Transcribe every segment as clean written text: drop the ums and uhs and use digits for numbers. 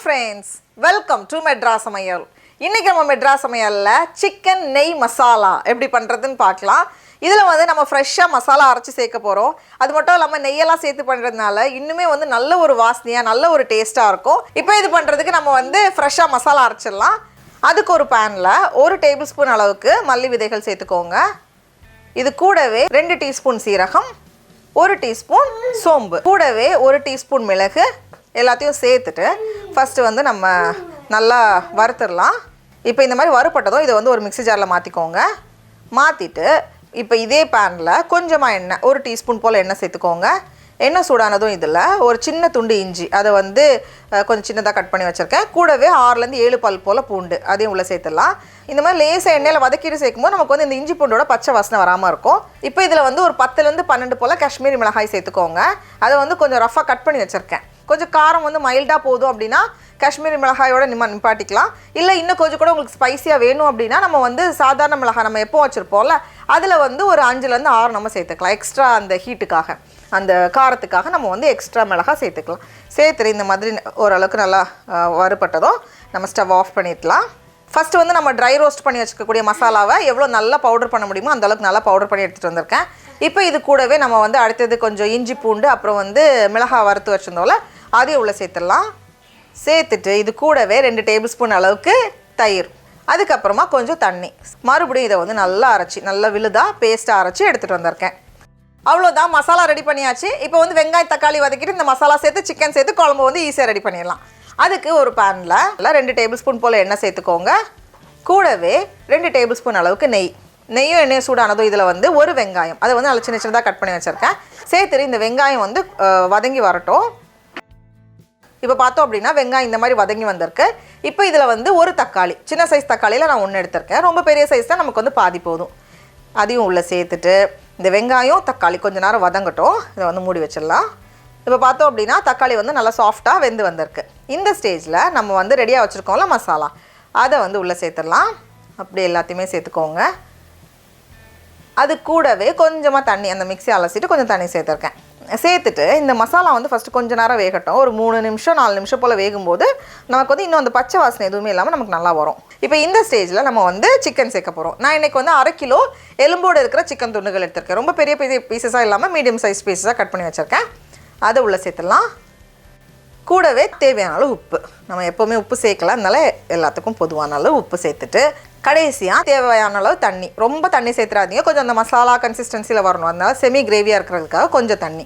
friends, welcome to Madras Samayal. இன்னைக்கு நம்ம Madras Samayalல chicken nei masala எப்படி பண்றதுன்னு பார்க்கலாம். இதுல வந்து நம்ம ஃப்ரெஷ்ஷா மசாலா அரைச்சு சேர்க்க போறோம். அது மட்டும் இல்லாம நெய்யெல்லாம் சேர்த்து பண்றதுனால இன்னுமே வந்து நல்ல ஒரு வாசனையா நல்ல ஒரு டேஸ்டா இருக்கும். இப்போ இது பண்றதுக்கு நம்ம வந்து ஃப்ரெஷ்ஷா மசாலா அரைச்சிடலாம். அதுக்கு ஒரு panல 1 டேபிள்ஸ்பூன் அளவுக்கு மல்லி விதைகள் சேர்த்துக்கோங்க. இது கூடவே 2 டீஸ்பூன் சீரகம், 1 டீஸ்பூன் சோம்பு, கூடவே 1 டீஸ்பூன் மிளகு எல்லாத்தையும் சேர்த்துட்டு ஃபர்ஸ்ட் வந்து நம்ம நல்லா வறுத்துடலாம். இப்போ இந்த மாதிரி வறுப்பட்டதும் இதை வந்து ஒரு மிக்ஸி ஜாரில் மாற்றிக்கோங்க. மாற்றிட்டு இப்போ இதே பேனில் கொஞ்சமாக எண்ணெய், 1 டீஸ்பூன் போல் எண்ணெய் சேர்த்துக்கோங்க. எண்ணெய் சூடானதும் இதில் ஒரு சின்ன துண்டு இஞ்சி, அதை வந்து கொஞ்சம் சின்னதாக கட் பண்ணி வச்சுருக்கேன். கூடவே 6லேருந்து 7 பல் போல் பூண்டு, அதையும் உள்ளே சேர்த்துடலாம். இந்த மாதிரி லேசாக எண்ணெயில் வதக்கிட்டு சேர்க்கும்போது நமக்கு வந்து இந்த இஞ்சி பூண்டோட பச்சை வாசனை வராமல் இருக்கும். இப்போ இதில் வந்து ஒரு 10லேருந்து 12 போல் காஷ்மீரி மிளகாய் சேர்த்துக்கோங்க. அதை வந்து கொஞ்சம் ரஃபாக கட் பண்ணி வச்சுருக்கேன். கொஞ்சம் காரம் வந்து மைல்டாக போதும் அப்படின்னா காஷ்மீரி மிளகாயோட நிப்பாட்டிக்கலாம். இல்லை இன்னும் கொஞ்சம் கூட உங்களுக்கு ஸ்பைஸியாக வேணும் அப்படின்னா நம்ம வந்து சாதாரண மிளகாய் நம்ம எப்போ வச்சுருப்போம்ல அதில் வந்து ஒரு 5லேருந்து 6 நம்ம சேர்த்துக்கலாம். எக்ஸ்ட்ரா அந்த ஹீட்டுக்காக, அந்த காரத்துக்காக நம்ம வந்து எக்ஸ்ட்ரா மிளகாய் சேர்த்துக்கலாம். சேர்த்துட்டு இந்த மாதிரி ஓரளவுக்கு நல்லா வறுபட்டதும் நம்ம ஸ்டவ் ஆஃப் பண்ணிடலாம். ஃபஸ்ட்டு வந்து நம்ம ட்ரை ரோஸ்ட் பண்ணி வச்சுக்கக்கூடிய மசாலாவை எவ்வளோ நல்லா பவுடர் பண்ண முடியுமோ அந்தளவுக்கு நல்லா பவுடர் பண்ணி எடுத்துகிட்டு வந்திருக்கேன். இப்போ இது கூடவே நம்ம வந்து அடுத்தது கொஞ்சம் இஞ்சி பூண்டு அப்புறம் வந்து மிளகாய் வறுத்து வச்சுருந்தோம்ல அதையும் உள்ளே சேர்த்துடலாம். சேர்த்துட்டு இது கூடவே 2 டேபிள் ஸ்பூன் அளவுக்கு தயிர், அதுக்கப்புறமா கொஞ்சம் தண்ணி, மறுபடியும் இதை வந்து நல்லா அரைச்சி நல்லா விழுதாக பேஸ்ட்டாக அரைச்சி எடுத்துகிட்டு வந்திருக்கேன். அவ்வளோதான், மசாலா ரெடி பண்ணியாச்சு. இப்போ வந்து வெங்காயம் தக்காளி வதக்கிட்டு இந்த மசாலா சேர்த்து சிக்கன் சேர்த்து குழம்பு வந்து ஈஸியாக ரெடி பண்ணிடலாம். அதுக்கு ஒரு பேனில் 2 டேபிள் ஸ்பூன் போல் எண்ணெய் சேர்த்துக்கோங்க. கூடவே 2 டேபிள் ஸ்பூன் அளவுக்கு நெய்யும் எண்ணெயும் சூடானதும் இதில் வந்து ஒரு வெங்காயம், அதை வந்து நல்லா சின்ன சின்னதாக கட் பண்ணி வச்சுருக்கேன். சேர்த்துட்டு இந்த வெங்காயம் வந்து வதங்கி வரட்டும். இப்போ பார்த்தோம் அப்படின்னா வெங்காயம் இந்த மாதிரி வதங்கி வந்திருக்கு. இப்போ இதில் வந்து ஒரு தக்காளி, சின்ன சைஸ் தக்காளியில் நான் 1 எடுத்திருக்கேன். ரொம்ப பெரிய சைஸ் தான் நமக்கு வந்து பாதி போதும். அதையும் உள்ளே சேர்த்துட்டு இந்த வெங்காயம் தக்காளி கொஞ்சம் நேரம் வதங்கட்டும். இதை வந்து மூடி வச்சிடலாம். இப்போ பார்த்தோம் அப்படின்னா தக்காளி வந்து நல்லா சாஃப்டாக வெந்து வந்திருக்கு. இந்த ஸ்டேஜில் நம்ம வந்து ரெடியாக வச்சுருக்கோம்ல மசாலா, அதை வந்து உள்ளே சேர்த்துடலாம். அப்படி எல்லாத்தையுமே சேர்த்துக்கோங்க. அது கூடவே கொஞ்சமாக தண்ணி, அந்த மிக்ஸி அலசிட்டு கொஞ்சம் தண்ணி சேர்த்துருக்கேன். சேர்த்துட்டு இந்த மசாலா வந்து ஃபஸ்ட்டு கொஞ்சம் நேரம் வேகட்டும். ஒரு 3 நிமிஷம் 4 நிமிஷம் போல் வேகும்போது நமக்கு வந்து இன்னும் அந்த பச்சை வாசனை எதுவுமே இல்லாமல் நமக்கு நல்லா வரும். இப்போ இந்த ஸ்டேஜில் நம்ம வந்து சிக்கன் சேர்க்க போகிறோம். நான் இன்றைக்கி வந்து 1/2 கிலோ எலும்போடு இருக்கிற சிக்கன் துண்டுகள் எடுத்திருக்கேன். ரொம்ப பெரிய பெரிய பீசஸாக இல்லாமல் மீடியம் சைஸ் பீஸஸாக கட் பண்ணி வச்சுருக்கேன். அதை உள்ளே சேர்த்துடலாம். கூடவே தேவையான அளவு உப்பு, நம்ம எப்போவுமே உப்பு சேர்க்கலாம், அதனால எல்லாத்துக்கும் பொதுவான அளவு உப்பு சேர்த்துட்டு கடைசியாக தேவையான அளவு தண்ணி. ரொம்ப தண்ணி சேர்த்துறாதீங்க, கொஞ்சம் அந்த மசாலா கன்சிஸ்டன்சியில் வரணும். அதனால செமி கிரேவியாக இருக்கிறதுக்காக கொஞ்சம் தண்ணி.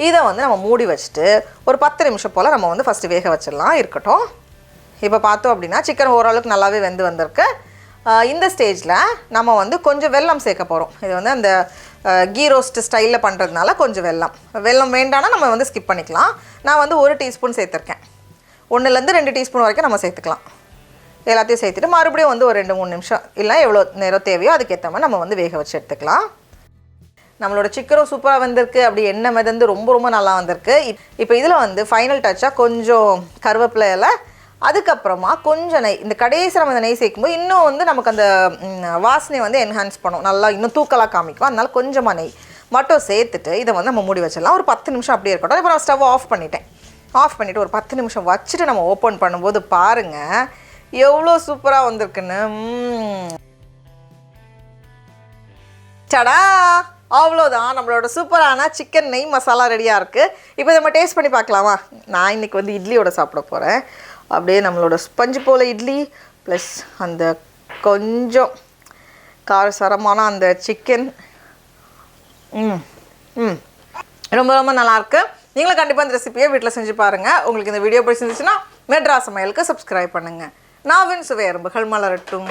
இதை வந்து நம்ம மூடி வச்சுட்டு ஒரு 10 நிமிஷம் போல் நம்ம வந்து ஃபஸ்ட்டு வேக வச்சிடலாம். இருக்கட்டும். இப்போ பார்த்தோம் அப்படின்னா சிக்கன் ஓரளவுக்கு நல்லாவே வெந்து வந்திருக்கு. இந்த ஸ்டேஜில் நம்ம வந்து கொஞ்சம் வெல்லம் சேர்க்க போகிறோம். இது வந்து அந்த கீ ரோஸ்ட் ஸ்டைலில் பண்ணுறதுனால கொஞ்சம் வெல்லம் வேண்டானா நம்ம வந்து ஸ்கிப் பண்ணிக்கலாம். நான் வந்து 1 டீஸ்பூன் சேர்த்துருக்கேன். 1லேருந்து 2 டீஸ்பூன் வரைக்கும் நம்ம சேர்த்துக்கலாம். எல்லாத்தையும் சேர்த்துட்டு மறுபடியும் வந்து ஒரு 2-3 நிமிஷம் இல்லை எவ்வளோ நேரம் தேவையோ அதுக்கேற்ற மாதிரி நம்ம வந்து வேக வச்சு எடுத்துக்கலாம். நம்மளோட சிக்கனும் சூப்பராக வந்திருக்கு. அப்படி எண்ணெய் மிதந்து ரொம்ப ரொம்ப நல்லா வந்திருக்கு. இப்போ இதில் வந்து ஃபைனல் டச்சாக கொஞ்சம் கருவேப்பிலை இலை, அதுக்கப்புறமா கொஞ்சம் நெய். இந்த கடைசி நம்ம இந்த நெய் சேர்க்கும்போது இன்னும் வந்து நமக்கு அந்த வாசனையை வந்து என்ஹான்ஸ் பண்ணும், நல்லா இன்னும் தூக்கலாக காமிக்கும். அதனால கொஞ்சமாக நெய் மட்டும் சேர்த்துட்டு இதை வந்து நம்ம மூடி வச்சிடலாம். ஒரு 10 நிமிஷம் அப்படியே இருக்கட்டும். இப்போ நான் ஸ்டவ் ஆஃப் பண்ணிவிட்டு ஒரு 10 நிமிஷம் வச்சுட்டு நம்ம ஓப்பன் பண்ணும்போது பாருங்கள் எவ்வளோ சூப்பராக வந்திருக்குன்னு. சடா, அவ்வளோதான், நம்மளோட சூப்பரான சிக்கன் நெய் மசாலா ரெடியாக இருக்குது. இப்போ நம்ம டேஸ்ட் பண்ணி பார்க்கலாமா? நான் இன்றைக்கி வந்து இட்லியோட சாப்பிட போகிறேன். அப்படியே நம்மளோட ஸ்பஞ்சு போல் இட்லி ப்ளஸ் அந்த கொஞ்சம் காரசாரமான அந்த சிக்கன் ரொம்ப ரொம்ப நல்லாயிருக்கு. நீங்களும் கண்டிப்பாக இந்த ரெசிபியை வீட்டில் செஞ்சு பாருங்கள். உங்களுக்கு இந்த வீடியோ பிடிச்சிருந்துச்சுன்னா மெட்ராஸ் சமையலுக்கு சப்ஸ்கிரைப் பண்ணுங்கள். நாவின் சுவை அரும்புகள் மலரட்டும்.